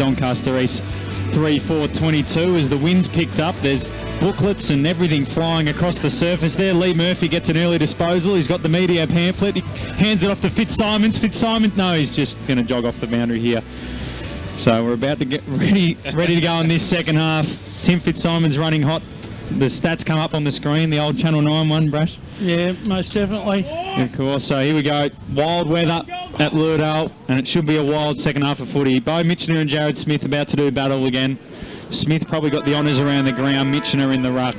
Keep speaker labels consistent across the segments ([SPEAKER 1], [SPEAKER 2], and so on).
[SPEAKER 1] Doncaster East 3-4-22 as the wind's picked up. There's booklets and everything flying across the surface there. Lee Murphy gets an early disposal. He's got the media pamphlet. He hands it off to Fitzsimons. Fitzsimons, no, he's just going to jog off the boundary here. So we're about to get ready to go in this second half. Tim Fitzsimons running hot. The stats come up on the screen, the old Channel 9 one, Brash.
[SPEAKER 2] Yeah, most definitely.
[SPEAKER 1] Of course. So here we go. Wild weather at Lilydale, and it should be a wild second half of footy. Bo Mitchener and Jared Smith about to do battle again. Smith probably got the honours around the ground. Mitchener in the ruck.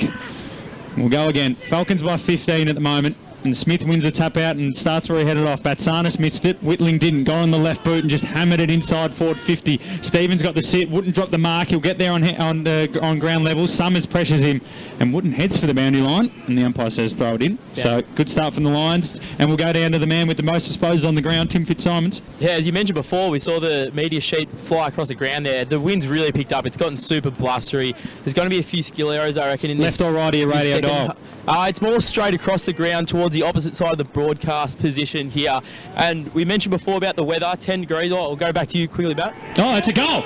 [SPEAKER 1] We'll go again. Falcons by 15 at the moment. And Smith wins the tap out and starts where he headed off. Batsanis missed it. Whitling didn't. Got on the left boot and just hammered it inside forward 50. Stevens got the sit. Wouldn't drop the mark. He'll get there on ground level. Summers pressures him. And Wooden heads for the boundary line. And the umpire says throw it in. Yeah. So good start from the Lions. And we'll go down to the man with the most disposals on the ground, Tim Fitzsimons.
[SPEAKER 3] Yeah, as you mentioned before, we saw the media sheet fly across the ground there. The wind's really picked up. It's gotten super blustery. There's going to be a few skill errors, I reckon, in
[SPEAKER 1] left
[SPEAKER 3] this.
[SPEAKER 1] Left or right of your radio dial?
[SPEAKER 3] It's more straight across the ground towards the opposite side of the broadcast position here. And we mentioned before about the weather, 10 degrees. I'll go back to you quickly, Bat.
[SPEAKER 1] Oh, it's a goal.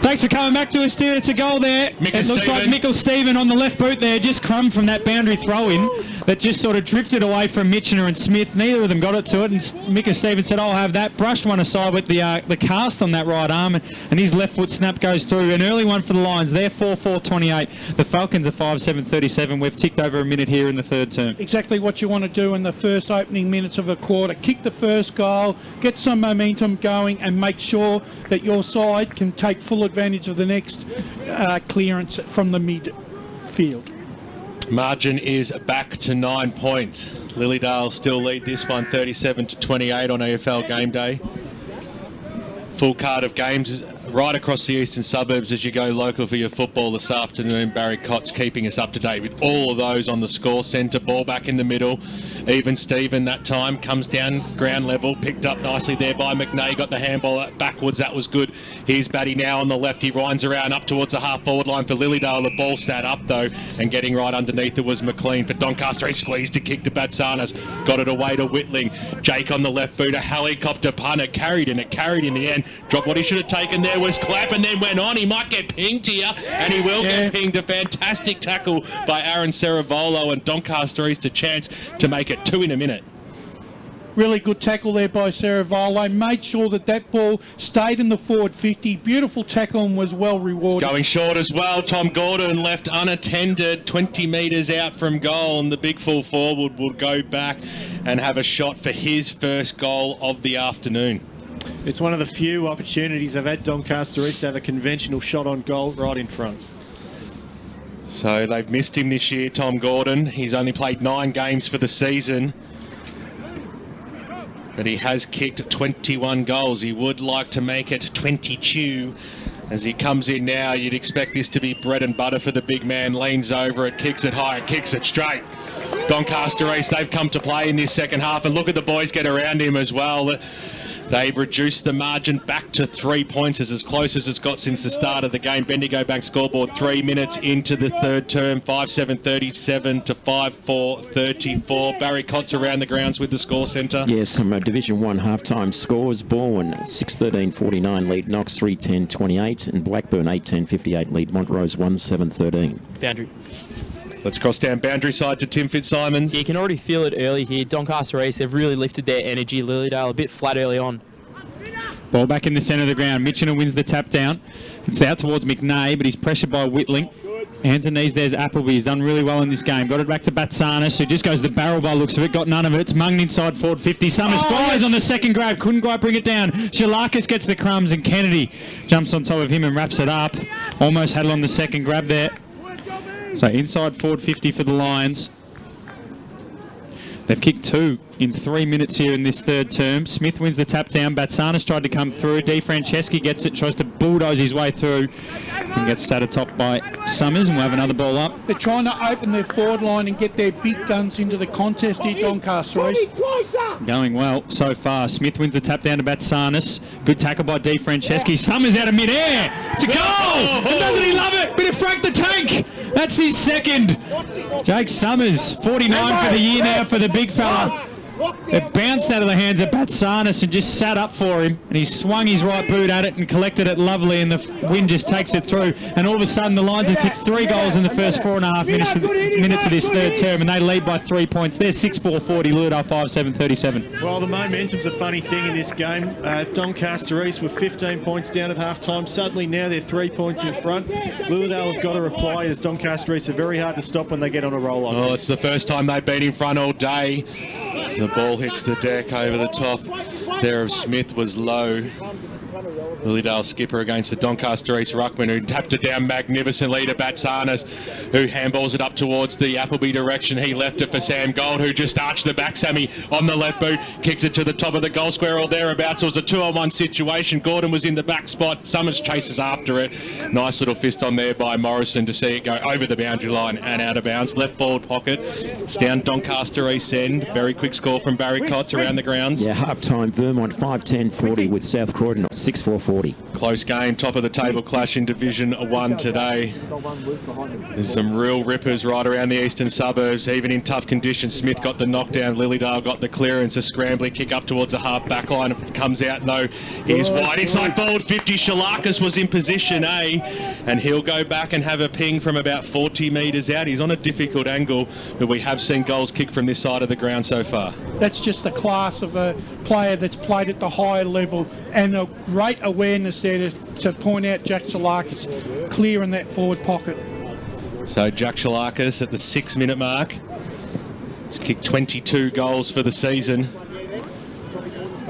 [SPEAKER 1] Thanks for coming back to us, Stuart. It's a goal there. It looks like Michael Stephen on the left boot there, just crumbed from that boundary throw-in that just sort of drifted away from Mitchener and Smith. Neither of them got it to it, and Michael Stephen said, I'll have that. Brushed one aside with the cast on that right arm, and his left foot snap goes through. An early one for the Lions. They're 4-4-28. The Falcons are 5-7-37. We've ticked over a minute here in the third term.
[SPEAKER 2] Exactly what you want to do in the first opening minutes of a quarter. Kick the first goal, get some momentum going, and make sure that your side can take full advantage of the next clearance from the midfield.
[SPEAKER 4] Margin is back to 9 points. Lilydale still lead this one 37-28 on AFL game day. Full card of games right across the eastern suburbs as you go local for your football this afternoon. Barry Cott's keeping us up to date with all of those on the score centre. Ball back in the middle. Even Stephen that time comes down ground level, picked up nicely there by McNay, got the handball backwards, that was good. Here's Batty now on the left, he winds around up towards the half forward line for Lilydale. The ball sat up though, and getting right underneath it was McLean for Doncaster. He squeezed to kick to Batsanas, got it away to Whitling. Jake on the left boot, a helicopter punter, carried in the end, dropped what he should have taken there was Clapp and then went on. He might get pinged here, and he will get pinged. A fantastic tackle by Aaron Ceravolo, and Doncaster East a chance to make it 2 in a minute.
[SPEAKER 2] Really good tackle there by Ceravolo. Made sure that ball stayed in the forward 50. Beautiful tackle and was well rewarded.
[SPEAKER 4] Going short as well. Tom Gordon left unattended, 20 metres out from goal, and the big full forward will go back and have a shot for his first goal of the afternoon.
[SPEAKER 5] It's one of the few opportunities I've had Doncaster East to have a conventional shot on goal right in front.
[SPEAKER 4] So they've missed him this year, Tom Gordon. He's only played 9 games for the season, but he has kicked 21 goals. He would like to make it 22. As he comes in now, you'd expect this to be bread and butter for the big man. Leans over it, kicks it high, kicks it straight. Doncaster East, they've come to play in this second half, and look at the boys get around him as well. They've reduced the margin back to 3 points. It's as close as it's got since the start of the game. Bendigo Bank scoreboard 3 minutes into the third term. 5-7-37 to 5-4-34. Barry Cott's around the grounds with the score centre.
[SPEAKER 6] Yes, some Division 1 half-time scores. Bourne 6-13-49 lead Knox 3-10-28, and Blackburn 8-10-58 lead Montrose 1-7-13.
[SPEAKER 3] Boundary.
[SPEAKER 4] Let's cross down boundary side to Tim Fitzsimons.
[SPEAKER 3] Yeah, you can already feel it early here. Doncaster East, they've really lifted their energy. Lilydale a bit flat early on.
[SPEAKER 1] Ball back in the centre of the ground. Mitchener wins the tap down. It's out towards McNay, but he's pressured by Whitling. Hands and knees, there's Appleby. He's done really well in this game. Got it back to Batsanis, who just goes the barrel by looks of it. Got none of it. It's munged inside forward 50. Summers flies on the second grab. Couldn't quite bring it down. Shalakis gets the crumbs, and Kennedy jumps on top of him and wraps it up. Almost had it on the second grab there. So inside forward 50 for the Lions. They've kicked 2 in 3 minutes here in this third term. Smith wins the tap down. Batsanis tried to come through. Di Franceschi gets it, tries to bulldoze his way through, and gets sat atop by Summers, and we'll have another ball up.
[SPEAKER 2] They're trying to open their forward line and get their big guns into the contest here, Doncaster East.
[SPEAKER 1] Going well so far. Smith wins the tap down to Batsanis. Good tackle by Di Franceschi. Summers out of mid-air. It's a goal! And doesn't he love it? Bit of Frank the Tank. That's his second. Jake Summers, 49 for the year now for the big fella. It bounced out of the hands of Batsanis and just sat up for him, and he swung his right boot at it and collected it lovely, and the wind just takes it through. And all of a sudden, the Lions have kicked 3 goals in the first 4.5 minutes of this third term, and they lead by 3 points. They're 6-4-40, Lilydale 5-7-37.
[SPEAKER 5] Well, the momentum's a funny thing in this game. Doncaster East were 15 points down at half-time. Suddenly now they're 3 points in front. Lilydale have got to reply, as Doncaster East are very hard to stop when they get on a roll like
[SPEAKER 4] Oh, it's the first time they've been in front all day. The ball hits the deck over the top there of Smith was low. Lilydale skipper against the Doncaster East ruckman, who tapped it down magnificently to Batsanis, who handballs it up towards the Appleby direction. He left it for Sam Gold, who just arched the back Sammy on the left boot, kicks it to the top of the goal square or thereabouts. It was a 2-on-1 situation. Gordon was in the back spot. Summers chases after it. Nice little fist on there by Morrison to see it go over the boundary line and out of bounds. Left forward pocket. It's down Doncaster East end. Very quick score from Barry Cotts around the grounds.
[SPEAKER 6] Yeah, half-time, Vermont 5-10-40 with South Croydon 6-4-40.
[SPEAKER 4] Close game, top of the table clash in Division 1 today. There's some real rippers right around the eastern suburbs, even in tough conditions. Smith got the knockdown, Lilydale got the clearance, a scrambling kick up towards the half back line. Comes out, no, he's wide inside forward 50. Shalakis was in position A, and he'll go back and have a ping from about 40 metres out. He's on a difficult angle, but we have seen goals kicked from this side of the ground so far.
[SPEAKER 2] That's just the class of a player that's played at the higher level, and a great awareness there to point out Jack Shalakis clear in that forward pocket.
[SPEAKER 4] So Jack Shalakis at the 6-minute mark. He's kicked 22 goals for the season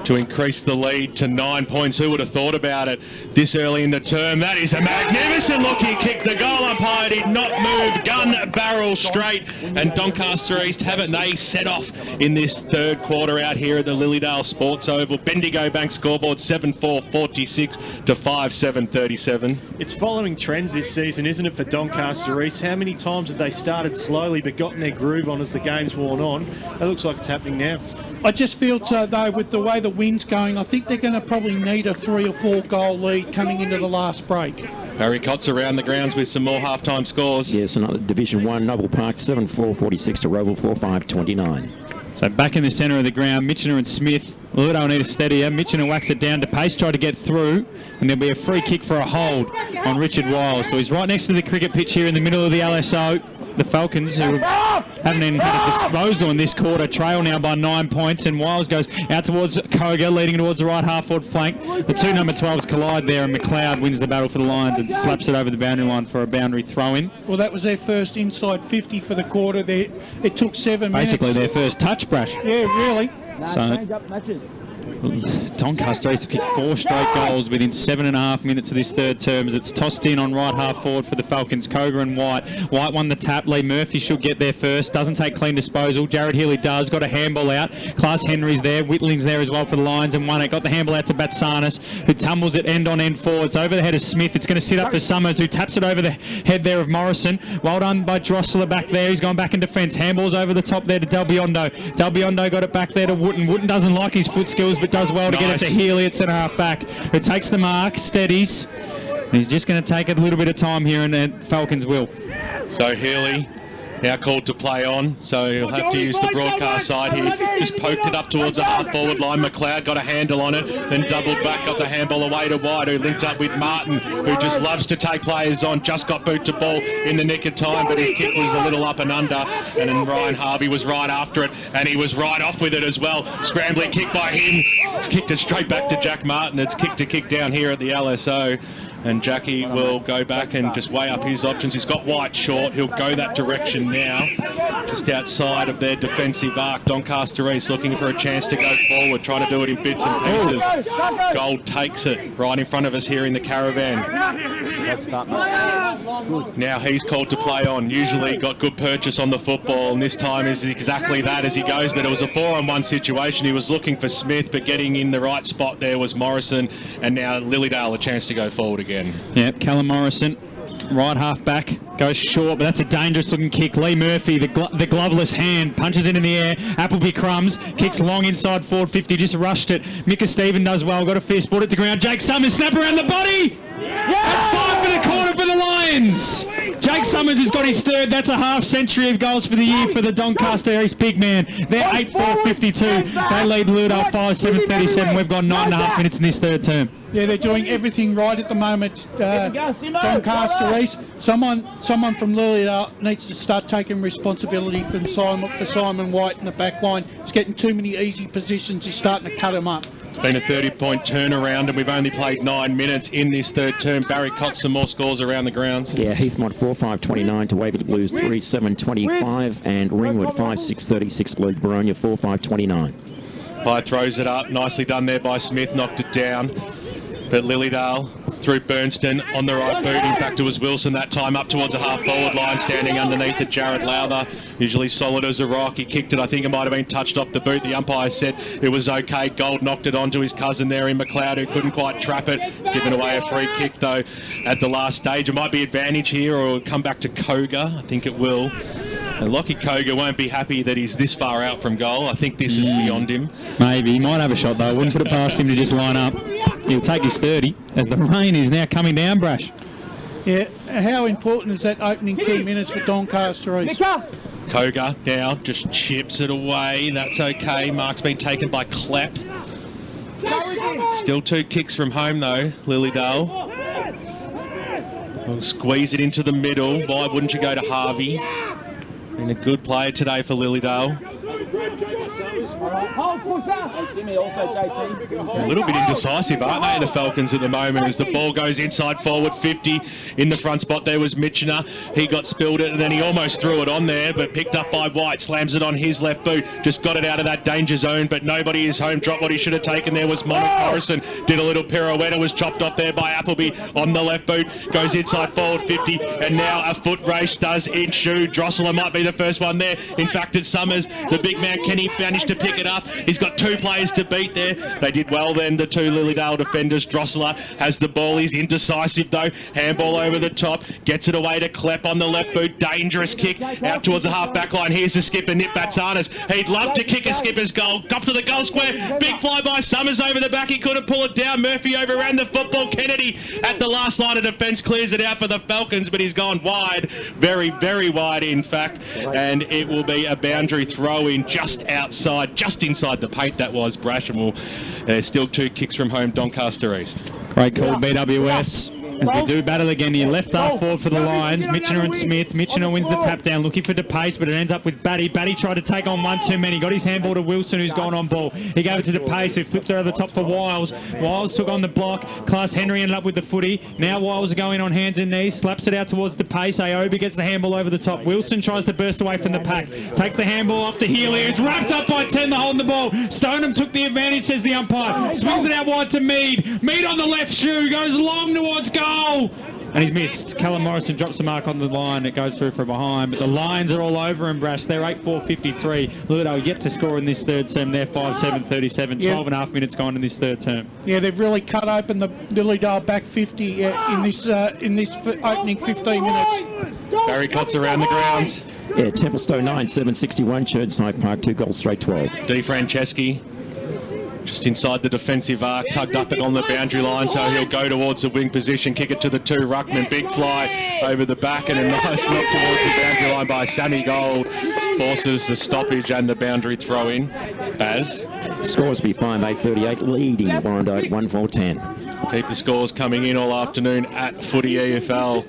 [SPEAKER 4] to increase the lead to 9 points. Who would have thought about it this early in the term? That is a magnificent looking kick. The goal umpire did not move. Gun barrel straight, and Doncaster East haven't they set off in this third quarter out here at the Lilydale Sports Oval. Bendigo Bank scoreboard 7-4-46 to 5-7-37.
[SPEAKER 5] It's following trends this season, isn't it, for Doncaster East? How many times have they started slowly but gotten their groove on as the game's worn on? It looks like it's happening now.
[SPEAKER 2] I just feel, though, with the way the wind's going, I think they're going to probably need a 3 or 4 goal lead coming into the last break.
[SPEAKER 4] Barry Cotts around the grounds with some more half-time scores.
[SPEAKER 6] Yes, another Division 1, Noble Park 7-4-46 to Roval 4-5-29.
[SPEAKER 1] So back in the centre of the ground, Mitchener and Smith. Lilydale need a steadier. Mitchener whacks it down to pace, try to get through, and there'll be a free kick for a hold on Richard Wiles. So he's right next to the cricket pitch here in the middle of the LSO. The Falcons, who haven't even had a disposal in this quarter, trail now by 9 points, and Wiles goes out towards Koga, leading towards the right half-forward flank. The two number 12s collide there, and McLeod wins the battle for the Lions and slaps it over the boundary line for a boundary throw-in.
[SPEAKER 2] Well, that was their first inside 50 for the quarter. It took 7 minutes.
[SPEAKER 1] Basically their first touch, Brash.
[SPEAKER 2] Yeah, really.
[SPEAKER 1] So Doncaster East have kicked 4 straight goals within 7.5 minutes of this third term, as it's tossed in on right half forward for the Falcons. Koga and White. White won the tap. Lee Murphy should get there first. Doesn't take clean disposal. Jared Healy does. Got a handball out. Klaas Henry's there. Whittling's there as well for the Lions and won it. Got the handball out to Batsanis, who tumbles it end on end forward. It's over the head of Smith. It's going to sit up for Summers, who taps it over the head there of Morrison. Well done by Drosseler back there. He's gone back in defence. Handballs over the top there to Del Biondo. Del Biondo got it back there to Wooten. Wooten doesn't like his foot skills, but does well to get it to Healy at centre half back, who takes the mark, steadies. He's just going to take a little bit of time here, and the Falcons will.
[SPEAKER 4] So Healy now called to play on, so he'll have to use the broadcast side here. Just poked it up towards the half-forward line. McLeod got a handle on it, then doubled back, got the handball away to White, who linked up with Martin, who just loves to take players on. Just got boot to ball in the nick of time, but his kick was a little up and under, and then Ryan Harvey was right after it, and he was right off with it as well. Scrambling kick by him, kicked it straight back to Jack Martin. It's kick to kick down here at the LSO. And Jackie will go back and just weigh up his options. He's got White short. He'll go that direction now, just outside of their defensive arc. Doncaster East looking for a chance to go forward, trying to do it in bits and pieces. Gold takes it right in front of us here in the caravan. Now he's called to play on. Usually got good purchase on the football, and this time is exactly that as he goes, but it was a 4-on-1 situation. He was looking for Smith, but getting in the right spot there was Morrison, and now Lilydale a chance to go forward again.
[SPEAKER 1] Yep, Callum Morrison, right half back, goes short, but that's a dangerous looking kick. Lee Murphy, the gloveless hand, punches it in the air. Appleby crumbs, kicks long inside forward 50, just rushed it. Micah Stephen does well, got a fist, brought it to ground. Jake Summers, snap around the body! That's 5 for the corner for the Lions! Jake Summers has got his third. That's a half century of goals for the year for the Doncaster East big man. They're 8-4-52. They lead Lilydale 5-7-37. We've got 9.5 minutes in this third term.
[SPEAKER 2] Yeah, they're doing everything right at the moment. Doncaster East. Someone from Lilydale needs to start taking responsibility for Simon White in the back line. He's getting too many easy positions. He's starting to cut him up.
[SPEAKER 4] It's been a 30-point turnaround, and we've only played 9 minutes in this third term. Barry Cott, some more scores around the grounds.
[SPEAKER 6] Yeah, Heathmont 4-5-29 to Waverley Blues 3-7-25, and Ringwood 5-6-36 lead Baronia 4-5-29.
[SPEAKER 4] High throws it up, nicely done there by Smith, knocked it down. But Lilydale through Burnston on the right boot. In fact, it was Wilson that time up towards a half-forward line, standing underneath it. Jared Lowther, usually solid as a rock. He kicked it. I think it might have been touched off the boot. The umpire said it was okay. Gold knocked it onto his cousin there in McLeod, who couldn't quite trap it. He's given away a free kick, though, at the last stage. It might be advantage here, or it'll come back to Koga. I think it will. And Lockie Koga won't be happy that he's this far out from goal. I think this is beyond him.
[SPEAKER 1] Maybe. He might have a shot, though. Wouldn't put it past him to just line up. He'll take his 30 as the rain is now coming down, Brash.
[SPEAKER 2] Yeah, how important is that opening 10 minutes for Doncaster East?
[SPEAKER 4] Koga now just chips it away. That's okay. Mark's been taken by Clapp. Still 2 kicks from home, though, Lilydale. We'll squeeze it into the middle. Why wouldn't you go to Harvey? Been a good player today for Lilydale. A little bit indecisive, aren't they, the Falcons at the moment, as the ball goes inside forward 50. In the front spot there was Mitchener. He got spilled it, and then he almost threw it on there, but picked up by White, slams it on his left boot. Just got it out of that danger zone, but nobody is home. Drop what he should have taken there was Monmouth Morrison. Did a little pirouette, was chopped off there by Appleby on the left boot. Goes inside forward 50, and now a foot race does ensue. Drosseler might be the first one there. In fact, it's Summers. The big man, Kenny, managed to pick it up. He's got 2 players to beat there. They did well then, the 2 Lilydale defenders. Drosseler has the ball. He's indecisive, though. Handball over the top. Gets it away to Klepp on the left boot. Dangerous kick out towards the half-back line. Here's the skipper, Nick Batsanas. He'd love to kick a skipper's goal. Up to the goal square. Big fly by Summers over the back. He couldn't pull it down. Murphy overran the football. Kennedy at the last line of defence clears it out for the Falcons, but he's gone wide. Very, very wide, in fact. And it will be a boundary throw-in just outside, just inside the paint. That was Brash, and still 2 kicks from home, Doncaster East.
[SPEAKER 1] Great call, BWS. As we do battle again here, left half forward for the Lions, Mitchener and Smith. Mitchener wins the tap down, looking for DePace, but it ends up with Batty. Batty tried to take on one too many. Got his handball to Wilson, who's gone on ball. He gave it to DePace, who flipped it over the top for Wiles. Wiles took on the block. Class Henry ended up with the footy. Now Wiles going on hands and knees, slaps it out towards DePace. Aobi gets the handball over the top. Wilson tries to burst away from the pack. Takes the handball off to Healy. It's wrapped up by 10 to hold the ball. Stoneham took the advantage, says the umpire. Swings it out wide to Mead. Mead on the left shoe, goes long towards goal. And he's missed. Callum Morrison drops the mark on the line. It goes through from behind. But the Lions are all over him, Brash. They're 8-4-53. Lilydale yet to score in this third term. They're 5-7-37. 12 and a half minutes gone in this third term. Yeah,
[SPEAKER 2] they've really cut open the Lilydale back 50 in this opening 15 minutes.
[SPEAKER 4] Barry Cott's around the grounds.
[SPEAKER 6] Yeah, Templestowe 9-7-61. Cherdside Park 2 goals straight 12.
[SPEAKER 4] D. Franceschi just inside the defensive arc, tugged up it on the boundary line, so he'll go towards the wing position, kick it to the 2 ruckman, big fly over the back, and a nice knock towards the boundary line by Sammy Gold. Forces the stoppage and the boundary throw in. Baz.
[SPEAKER 6] Scoresby 5-8-38, leading Warrandyte 1-4-10.
[SPEAKER 4] Keep the scores coming in all afternoon at Footy EFL.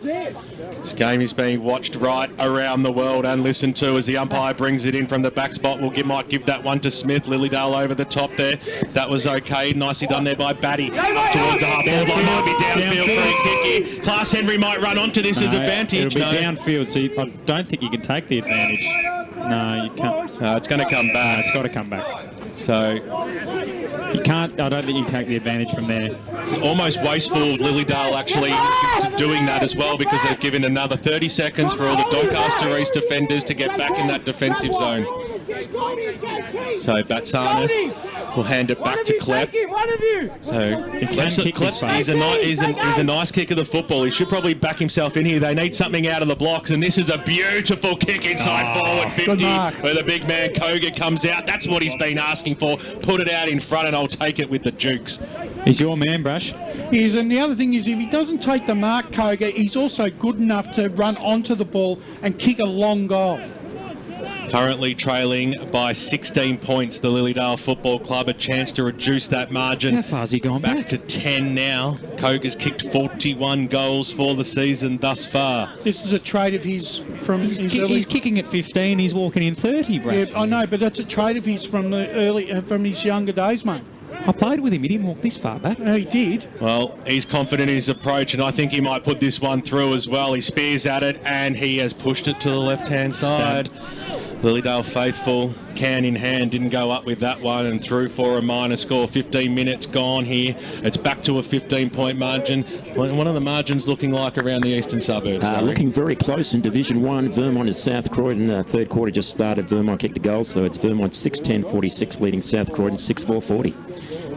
[SPEAKER 4] This game is being watched right around the world and listened to as the umpire brings it in from the back spot. Might give that one to Smith. Lilydale over the top there. That was okay. Nicely done there by Batty. Up towards the half-forward line. Might be downfield free kick here. Class Henry might run onto this as advantage.
[SPEAKER 1] It'll be downfield, so I don't think you can take the advantage. No, you can't.
[SPEAKER 4] No, it's going to come back.
[SPEAKER 1] It's got to come back.
[SPEAKER 4] So
[SPEAKER 1] you can't. I don't think you can take the advantage from there.
[SPEAKER 4] Almost wasteful, Lilydale actually doing that as well, because they've given another 30 seconds for all the Doncaster East defenders to get back in that defensive zone. So Batsanas will hand it back to Klepp. So Klepp, he's a nice kick of the football. He should probably back himself in here. They need something out of the blocks, and this is a beautiful kick inside forward 50, where the big man Koga comes out. That's what he's been asking for. Put it out in front, and I'll take it with the Dukes.
[SPEAKER 1] He's your man, Brash.
[SPEAKER 2] Is, and the other thing is, if he doesn't take the mark, Koga, he's also good enough to run onto the ball and kick a long goal.
[SPEAKER 4] Currently trailing by 16 points, the Lilydale Football Club. A chance to reduce that margin.
[SPEAKER 1] How far's he gone back?
[SPEAKER 4] To 10 now. Koga's kicked 41 goals for the season thus far.
[SPEAKER 2] This is a trait of his from his early...
[SPEAKER 1] He's kicking at 15. He's walking in 30, Brash.
[SPEAKER 2] Yeah, I know, but that's a trait of his from the early, from his younger days, mate.
[SPEAKER 1] I played with him. He didn't walk this far back.
[SPEAKER 2] He did.
[SPEAKER 4] Well, he's confident in his approach, and I think he might put this one through as well. He spears at it, and he has pushed it to the left-hand side. Lilydale faithful, can in hand, didn't go up with that one and through for a minor score. 15 minutes gone here. It's back to a 15-point margin. One of the margins looking like around the eastern suburbs.
[SPEAKER 6] Looking very close in Division 1. Vermont and South Croydon. Third quarter just started. Vermont kicked a goal, so it's Vermont 6-10-46 leading South Croydon 6-4-40.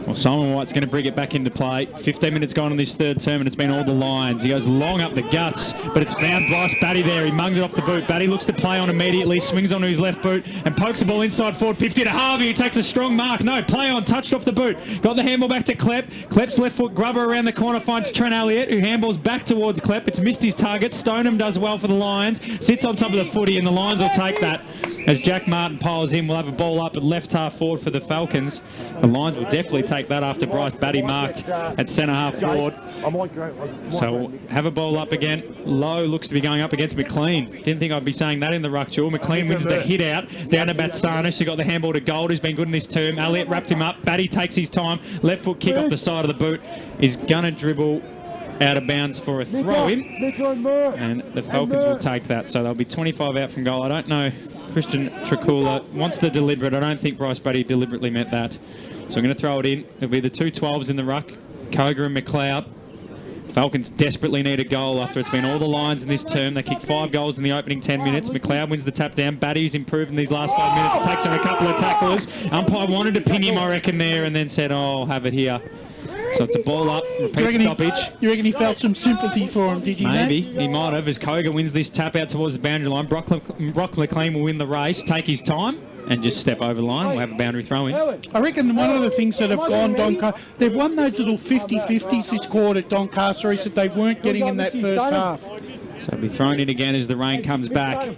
[SPEAKER 1] Well, Simon White's going to bring it back into play. 15 minutes gone in this third term, and it's been all the Lions. He goes long up the guts, but it's found Bryce Batty there. He munged it off the boot. Batty looks to play on immediately, swings onto his left boot, and pokes the ball inside forward 50 to Harvey, who takes a strong mark. No, play on, touched off the boot. Got the handball back to Klepp. Klepp's left foot grubber around the corner, finds Trent Elliott, who handballs back towards Klepp. It's missed his target. Stoneham does well for the Lions. Sits on top of the footy, and the Lions will take that. As Jack Martin piles in, we'll have a ball up at left half forward for the Falcons. The Lions will definitely take that after Bryce Batty marked at centre half forward. So we'll have a ball up again. Lowe looks to be going up against McLean. Didn't think I'd be saying that in the ruck, Jewel. McLean wins the hit out down to Batsanis, who got the handball to Gold, who's been good in this term. Elliott wrapped him up. Batty takes his time. Left foot kick off the side of the boot. Is going to dribble out of bounds for a throw-in. And the Falcons will take that. So they'll be 25 out from goal. I don't know. Christian Tricula wants to deliberate. I don't think Bryce Batty deliberately meant that. So I'm going to throw it in. It'll be the two 12s in the ruck, Koga and McLeod. Falcons desperately need a goal after it's been all the Lions in this term. They kicked 5 goals in the opening 10 minutes. McLeod wins the tap down. Batty's improved in these last 5 minutes. Takes on a couple of tackles. Umpire wanted to pin him, I reckon, there, and then said, oh, I'll have it here. So it's a ball up, repeat stoppage.
[SPEAKER 2] You reckon he felt some sympathy for him, did you?
[SPEAKER 1] Maybe. He might have, as Koga wins this tap out towards the boundary line. Brock McLean will win the race, take his time, and just step over the line. We'll have a boundary throw in.
[SPEAKER 2] I reckon one of the things that have gone Doncaster, they've won those little 50-50s this quarter at Doncaster, is that they weren't getting in that first half.
[SPEAKER 1] So it'll be thrown in again as the rain comes back.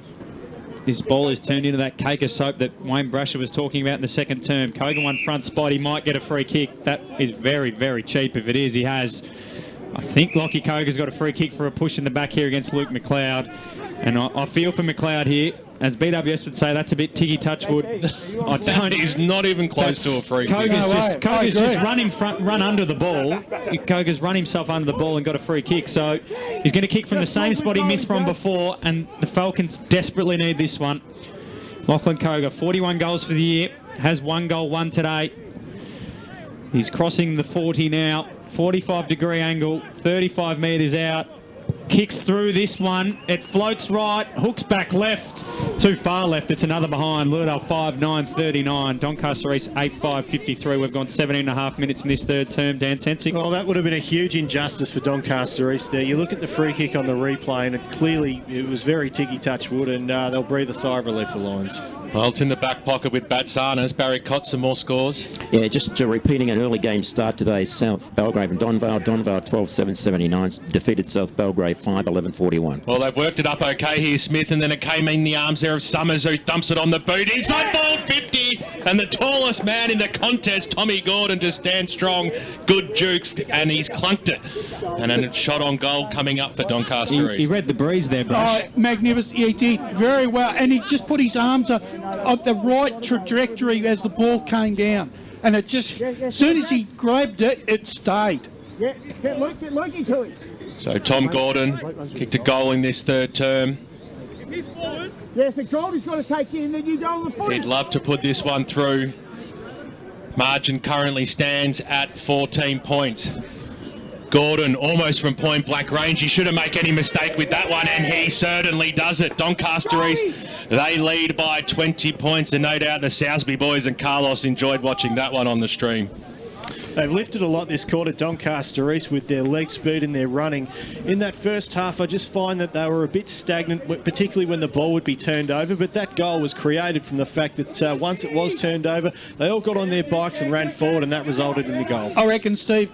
[SPEAKER 1] This ball is turned into that cake of soap that Wayne Brasher was talking about in the second term. Kogan one front spot. He might get a free kick. That is very, very cheap. If it is, he has. I think Lockie Koga's got a free kick for a push in the back here against Luke McLeod. And I feel for McLeod here. As BWS would say, that's a bit Tiggy Touchwood. I don't.
[SPEAKER 4] He's not even close to a free kick.
[SPEAKER 1] Koga's just run in front, run under the ball. Koga's run himself under the ball and got a free kick. So he's going to kick from the same spot he missed from before, and the Falcons desperately need this one. Lachlan Koga, 41 goals for the year, has 1 goal, 1 today. He's crossing the 40 now, 45-degree angle, 35 metres out. Kicks through this one. It floats right, hooks back left. Too far left. It's another behind. Lilydale 5-9-39. Doncaster East 8-5-53. We've gone 17.5 minutes in this third term. Dan Sensing.
[SPEAKER 5] Well, that would have been a huge injustice for Doncaster East there. You look at the free kick on the replay, and it was very Tiggy Touchwood, and they'll breathe a sigh of relief, the Lions.
[SPEAKER 4] Well, it's in the back pocket with Batsanas. Barry Cott, some more scores.
[SPEAKER 6] Yeah, just repeating an early game start today. South Belgrave and Donvale. Donvale 12-7-79. Defeated South Belgrave 5-11-41.
[SPEAKER 4] Well, they've worked it up okay here, Smith, and then it came in the arms there of Summers, who dumps it on the boot. Inside ball 50, and the tallest man in the contest, Tommy Gordon, just stands strong. Good jukes, and he's clunked it. And then a shot on goal coming up for Doncaster East.
[SPEAKER 1] He read the breeze there, Brush.
[SPEAKER 2] Oh, magnificent. He did very well, and he just put his arms up the right trajectory as the ball came down, and it just, as soon as he grabbed it, it stayed.
[SPEAKER 7] Yeah, get Loki to it.
[SPEAKER 4] So Tom Gordon kicked a goal in this third term.
[SPEAKER 7] Yeah, so Goldie's got to take in, then you go on the foot.
[SPEAKER 4] He'd love to put this one through. Margin currently stands at 14 points. Gordon almost from point blank range. He shouldn't make any mistake with that one, and he certainly does it. Doncaster East, they lead by 20 points, and no doubt the Sousby boys and Carlos enjoyed watching that one on the stream.
[SPEAKER 5] They've lifted a lot this quarter, Doncaster East, with their leg speed and their running. In that first half, I just find that they were a bit stagnant, particularly when the ball would be turned over, but that goal was created from the fact that once it was turned over, they all got on their bikes and ran forward, and that resulted in the goal.
[SPEAKER 2] I reckon Steve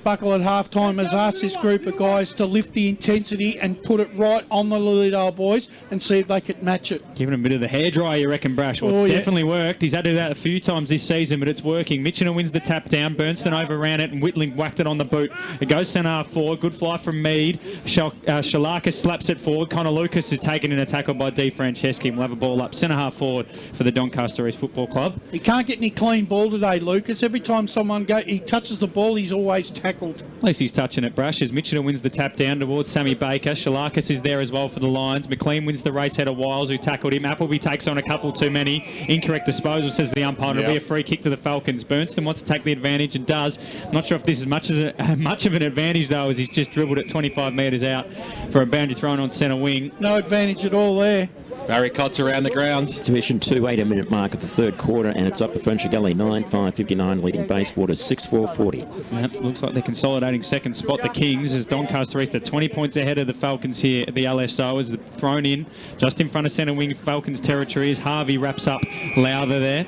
[SPEAKER 2] Buckle at half-time has asked this group of guys to lift the intensity and put it right on the Lilydale boys and see if they could match it.
[SPEAKER 1] Giving him a bit of the hairdryer, you reckon, Brash? Well, it's definitely worked. He's had to do that a few times this season, but it's working. Mitchener wins the tap down. Burnston overran it, and Whitling whacked it on the boot. It goes centre half forward. Good fly from Mead. Shalaka slaps it forward. Connor Lucas is taken in a tackle by D. Franceschi. We'll have a ball up centre half forward for the Doncaster East Football Club.
[SPEAKER 2] He can't get any clean ball today, Lucas. Every time he touches the ball, he's always tackled.
[SPEAKER 1] At least he's touching it, Brash, as Mitchener wins the tap down towards Sammy Baker. Shalakis is there as well for the Lions. McLean wins the race head of Wiles, who tackled him. Appleby takes on a couple too many. Incorrect disposal, says the umpire. It'll be a free kick to the Falcons. Burnston wants to take the advantage and does. I'm not sure if this is much of an advantage, though, as he's just dribbled it 25 metres out for a boundary thrown on centre wing.
[SPEAKER 2] No advantage at all there.
[SPEAKER 4] Barry Cotts around the grounds.
[SPEAKER 6] Division 2, 8-minute mark of the third quarter, and it's up to French Gully 9-5-59, leading Bayswater 6-4-40.
[SPEAKER 1] Yep, looks like they're consolidating second spot. The Kings, as Doncaster East are 20 points ahead of the Falcons here at the LSO, as they're thrown in just in front of centre wing Falcons territory as Harvey wraps up Lowther there.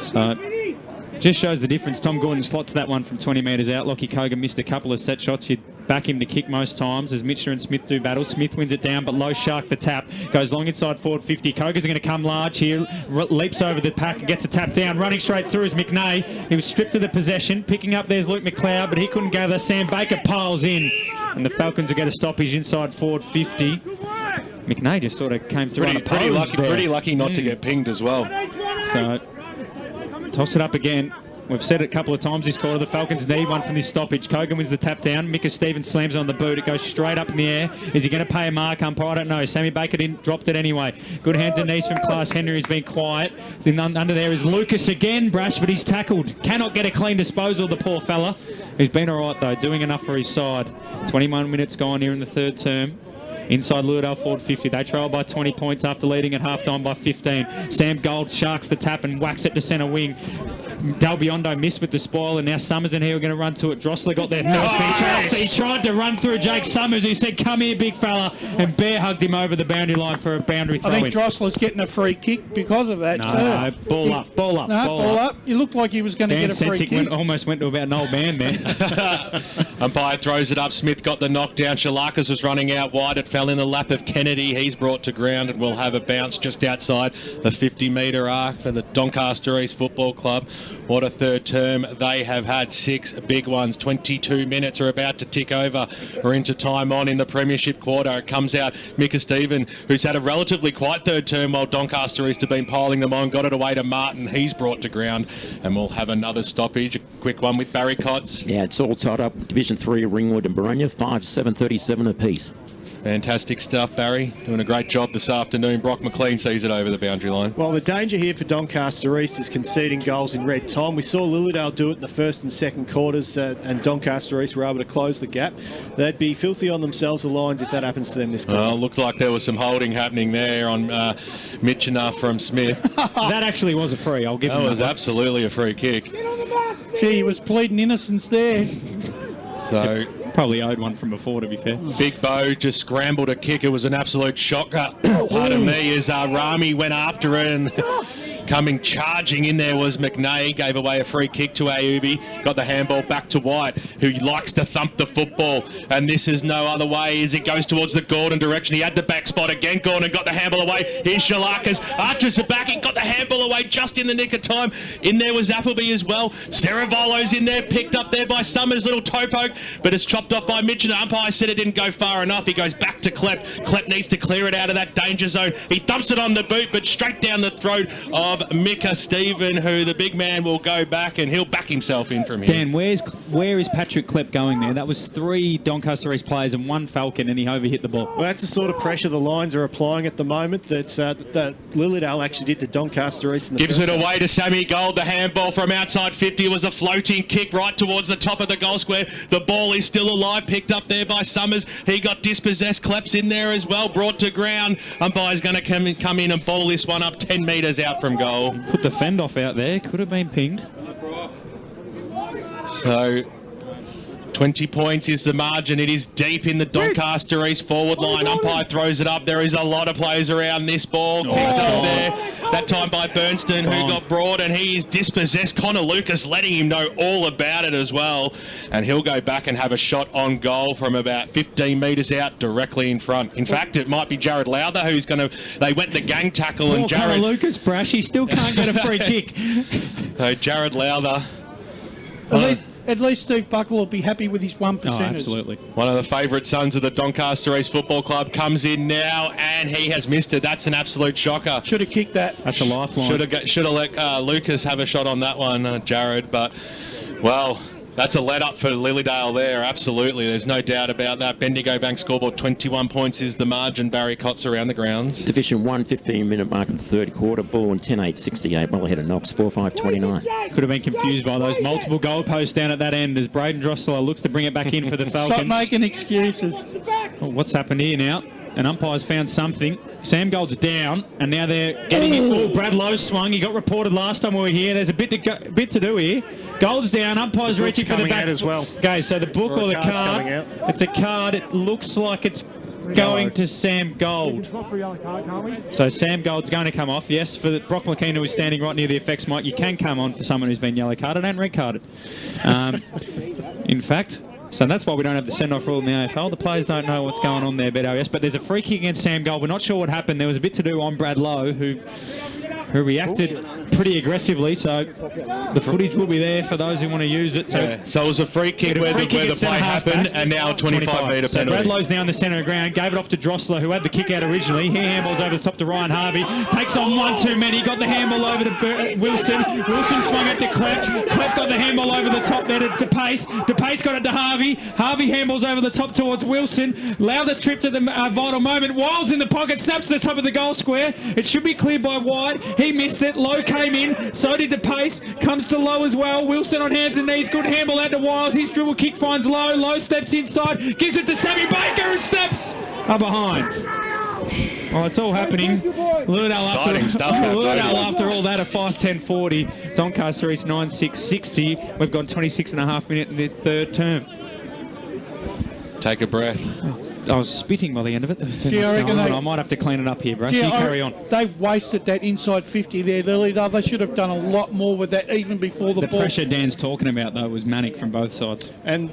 [SPEAKER 1] So just shows the difference. Tom Gordon slots that one from 20 metres out. Lockie Kogan missed a couple of set shots. You'd back him to kick most times as Mitchener and Smith do battle. Smith wins it down, but Low Shark the tap. Goes long inside forward 50. Kogan's going to come large here. Leaps over the pack and gets a tap down. Running straight through is McNay. He was stripped of the possession. Picking up there's Luke McLeod, but he couldn't gather. Sam Baker piles in. And the Falcons are going to stop his inside forward 50. McNay just sort of came through
[SPEAKER 4] Pretty lucky not to get pinged as well.
[SPEAKER 1] So, toss it up again. We've said it a couple of times this quarter, the Falcons need one from this stoppage. Kogan wins the tap down. Micah Stevens slams on the boot. It goes straight up in the air. Is he going to pay a mark umpire? I don't know. Sammy Baker dropped it anyway. Good hands and knees from Class Henry, who's been quiet. Then under there is Lucas again, Brash, but he's tackled. Cannot get a clean disposal, the poor fella. He's been all right, though, doing enough for his side. 21 minutes gone here in the third term. Inside Lilydale forward 50. They trail by 20 points after leading at half-time by 15. Sam Gold sharks the tap and whacks it to centre wing. Del Biondo missed with the spoil, and now Summers and he are going to run to it. Drossler got there first. He tried to run through Jake Summers, who said, "Come here, big fella," and bear hugged him over the boundary line for a boundary throw.
[SPEAKER 2] I think Drossler's getting a free kick because of that.
[SPEAKER 1] No, ball up.
[SPEAKER 2] Ball up. He looked like he was going to get a free kick.
[SPEAKER 1] Almost went to about an old man there.
[SPEAKER 4] Umpire throws it up. Smith got the knockdown. Shalakas was running out wide. It fell in the lap of Kennedy. He's brought to ground and will have a bounce just outside the 50-metre arc for the Doncaster East Football Club. What a third term. They have had 6 big ones. 22 minutes are about to tick over. We're into time on in the Premiership quarter. It comes out Micah Stephen, who's had a relatively quiet third term while Doncaster East have been piling them on. Got it away to Martin. He's brought to ground, and we'll have another stoppage. A quick one with Barry Cotts.
[SPEAKER 6] Yeah, it's all tied up. Division 3, Ringwood and Boronia, 5-7-37 apiece.
[SPEAKER 4] Fantastic stuff, Barry. Doing a great job this afternoon. Brock McLean sees it over the boundary line.
[SPEAKER 5] Well, the danger here for Doncaster East is conceding goals in red time. We saw Lilydale do it in the first and second quarters, and Doncaster East were able to close the gap. They'd be filthy on themselves, the Lions, if that happens to them this quarter.
[SPEAKER 4] Well, looked like there was some holding happening there on Mitchener from Smith.
[SPEAKER 1] That actually was a free. I'll give him
[SPEAKER 4] that. Was absolutely a free kick.
[SPEAKER 2] Gee, he was pleading innocence there.
[SPEAKER 4] So
[SPEAKER 1] probably owed one from before, to be fair.
[SPEAKER 4] Big Bo just scrambled a kick. It was an absolute shocker. Pardon me, as Rami went after it, and coming charging in there was McNay. Gave away a free kick to Ayubi. Got the handball back to White, who likes to thump the football. And this is no other way as it goes towards the Gordon direction. He had the back spot again. Gordon got the handball away. Here's Shalakas. Archer's the back. He got the handball away just in the nick of time. In there was Appleby as well. Ceravolo's in there. Picked up there by Summers. Little toe poke. But it's chopped off by Mitch. And the umpire said it didn't go far enough. He goes back to Klepp. Klepp needs to clear it out of that danger zone. He thumps it on the boot, but straight down the throat of Micah Stephen, who the big man will go back and he'll back himself in from here.
[SPEAKER 1] Dan, where is Patrick Klepp going there? That was 3 Doncaster East players and 1 Falcon, and he overhit the ball.
[SPEAKER 5] Well, that's the sort of pressure the Lions are applying at the moment that Lilydale actually did to Doncaster East. In the
[SPEAKER 4] Gives it away to Sammy Gold. The handball from outside 50 was a floating kick right towards the top of the goal square. The ball is still alive, picked up there by Summers. He got dispossessed. Klepp's in there as well, brought to ground. Umpire's going to come in and ball this one up 10 metres out from goal.
[SPEAKER 1] Put the fend off out there. Could have been pinged.
[SPEAKER 4] So 20 points is the margin. It is deep in the Doncaster East forward line. Umpire throws it up. There is a lot of players around this ball. Kicked up there. That time by Bernstein, who got broad, and he is dispossessed. Connor Lucas letting him know all about it as well. And he'll go back and have a shot on goal from about 15 metres out, directly in front. In fact, it might be Jared Lowther who's going to... They went the gang tackle, and Jared...
[SPEAKER 1] Connor Lucas, Brash, he still can't get a free kick.
[SPEAKER 4] So Jared Lowther...
[SPEAKER 2] At least Steve Buckle will be happy with his 1%.
[SPEAKER 1] Oh, absolutely.
[SPEAKER 4] One of the favourite sons of the Doncaster East Football Club comes in now, and he has missed it. That's an absolute shocker.
[SPEAKER 2] Should have kicked that.
[SPEAKER 1] That's a lifeline.
[SPEAKER 4] Should have let Lucas have a shot on that one, Jared. But, well, that's a let-up for Lilydale there, absolutely. There's no doubt about that. Bendigo Bank scoreboard, 21 points is the margin. Barry Cotts around the grounds.
[SPEAKER 6] Division 1, 15-minute mark of the third quarter. Ball 10-8-68, well ahead of Knox, 4-5-29.
[SPEAKER 1] Could have been confused by those multiple goalposts down at that end as Braden Drosseler looks to bring it back in for the Falcons.
[SPEAKER 2] Stop making excuses.
[SPEAKER 1] Oh, what's happened here now? An umpire's found something. Sam Gold's down, and now they're getting it. Oh, Brad Lowe swung. He got reported last time we were here. There's a bit to do here. Gold's down. Umpire's reaching for the back
[SPEAKER 5] as well.
[SPEAKER 1] Okay, so the book or the card. It's a card. It looks like it's going to Sam Gold. So Sam Gold's going to come off. Yes, for Brock McKean, who is standing right near the effects mic, you can come on for someone who's been yellow carded and red carded. In fact. So that's why we don't have the send-off rule in the AFL. The players don't know what's going on there, BWS. But there's a free kick against Sam Gold. We're not sure what happened. There was a bit to do on Brad Lowe, who reacted pretty aggressively. So the footage will be there for those who want to use it.
[SPEAKER 4] So it was a free kick where the play happened, and now a 25-metre
[SPEAKER 1] so
[SPEAKER 4] penalty.
[SPEAKER 1] Brad Lowe's now in the centre of the ground. Gave it off to Drosseler, who had the kick out originally. He handballs over the top to Ryan Harvey. Takes on one too many. Got the handball over to Wilson. Wilson swung it to Klepp. Klepp got the handball over the top there to Pace. Pace got it to Harvey. Harvey handballs over the top towards Wilson. Lowther tripped at the vital moment. Wild's in the pocket. Snaps to the top of the goal square. It should be cleared by Wide. He missed it. Lowe came in. So did Pace. Comes to Lowe as well. Wilson on hands and knees. Good handball out to Wiles. His dribble kick finds Lowe. Lowe steps inside. Gives it to Sammy Baker who steps up behind. Oh, it's all happening. Lilydale after all that, a 5:10:40. Doncaster East 9:6:60. We've got 26.5 minutes in the third term.
[SPEAKER 4] Take a breath.
[SPEAKER 1] I was spitting by the end of it. I might have to clean it up here, bro. You carry on.
[SPEAKER 2] They wasted that inside 50 there, Lilydale. They should have done a lot more with that even before the ball.
[SPEAKER 1] The pressure Dan's talking about, though, was manic from both sides.
[SPEAKER 5] And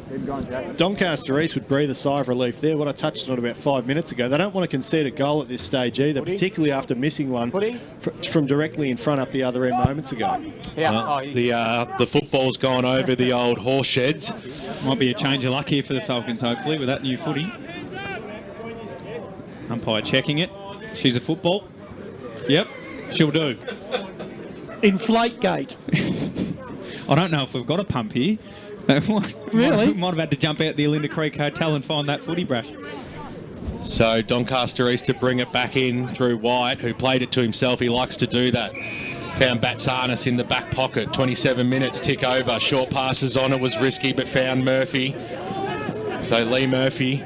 [SPEAKER 5] Doncaster East would breathe a sigh of relief there. What I touched on about 5 minutes ago. They don't want to concede a goal at this stage either, particularly after missing one from directly in front up the other end moments ago.
[SPEAKER 4] The football's gone over the old horse sheds.
[SPEAKER 1] Might be a change of luck here for the Falcons, hopefully, with that new footy. Umpire checking it. She's a football. Yep, she'll do.
[SPEAKER 2] Inflate gate.
[SPEAKER 1] I don't know if we've got a pump here.
[SPEAKER 2] Really?
[SPEAKER 1] Might have had to jump out the Alinda Creek Hotel and find that footy, Brash.
[SPEAKER 4] So Doncaster East to bring it back in through White, who played it to himself. He likes to do that. Found Batsanis in the back pocket. 27 minutes tick over. Short passes on. It was risky, but found Murphy. So Lee Murphy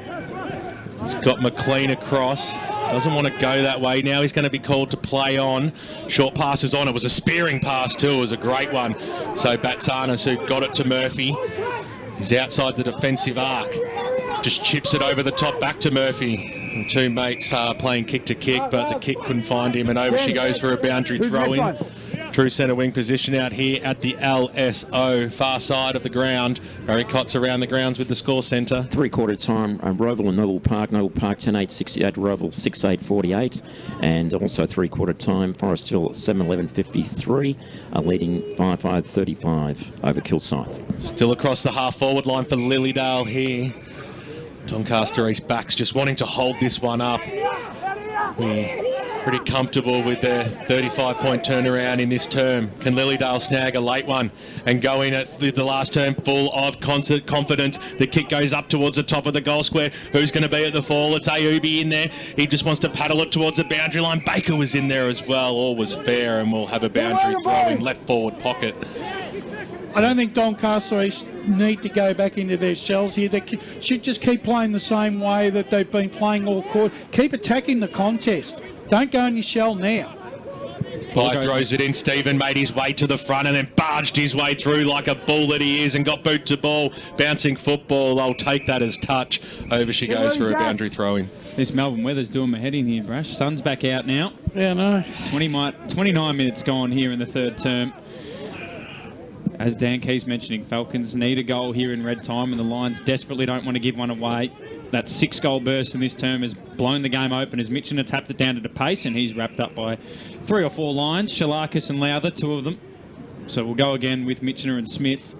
[SPEAKER 4] has got McLean across. Doesn't want to go that way. Now he's going to be called to play on. Short passes on. It was a spearing pass too. It was a great one. So Batsanis, who got it to Murphy, is outside the defensive arc. Just chips it over the top back to Murphy. And two mates playing kick to kick, but the kick couldn't find him, and over she goes for a boundary throw-in. True centre wing position out here at the LSO, far side of the ground. Barry Cotts around the grounds with the score centre.
[SPEAKER 6] Three-quarter time, Roval and Noble Park. Noble Park 10-8-68, Roval 6-8-48. And also three-quarter time, Forestville 7-11-53, leading 5-5-35 over Kilsyth.
[SPEAKER 4] Still across the half-forward line for Lilydale here. Doncaster East backs just wanting to hold this one up. We're pretty comfortable with their 35-point turnaround in this term. Can Lilydale snag a late one and go in at the last term full of confidence? The kick goes up towards the top of the goal square. Who's going to be at the fall? It's Ayubi in there. He just wants to paddle it towards the boundary line. Baker was in there as well. All was fair, and we'll have a boundary throw in left forward pocket.
[SPEAKER 2] I don't think Doncaster East need to go back into their shells here. They should just keep playing the same way that they've been playing all court. Keep attacking the contest. Don't go in your shell now.
[SPEAKER 4] Pye throws it in. Stephen made his way to the front and then barged his way through like a bull that he is and got boot to ball. Bouncing football. I'll take that as touch. Over she goes for a boundary throw-in.
[SPEAKER 1] This Melbourne weather's doing my head in here, Brash. Sun's back out now.
[SPEAKER 2] Yeah, no.
[SPEAKER 1] 29 minutes gone here in the third term. As Dan keeps mentioning, Falcons need a goal here in red time, and the Lions desperately don't want to give one away. That 6-goal burst in this term has blown the game open as Mitchener tapped it down to the pace, and he's wrapped up by 3 or 4 Lions. Shalakis and Lowther, 2 of them. So we'll go again with Mitchener and Smith.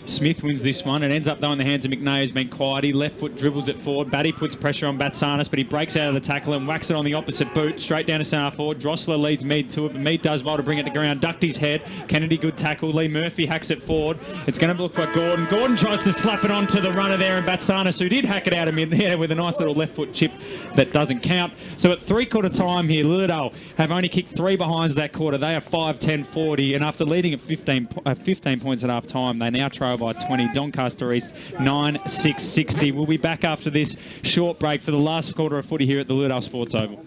[SPEAKER 1] Smith wins this one. It ends up though in the hands of McNay, who's been quiet. He left foot dribbles it forward. Batty puts pressure on Batsanis, but he breaks out of the tackle and whacks it on the opposite boot. Straight down to centre forward. Drossler leads Mead to it, but Mead does well to bring it to ground. Ducked his head. Kennedy, good tackle. Lee Murphy hacks it forward. It's going to look for Gordon. Gordon tries to slap it onto the runner there, and Batsanis, who did hack it out of mid there with a nice little left foot chip that doesn't count. So at 3-quarter time here, Lilydale have only kicked 3 behinds that quarter. They are 5-10-40, and after leading at 15 points at half time, they now trail by 20. Doncaster East 9-6-60. We'll be back after this short break for the last quarter of footy here at the Lilydale Sports Oval.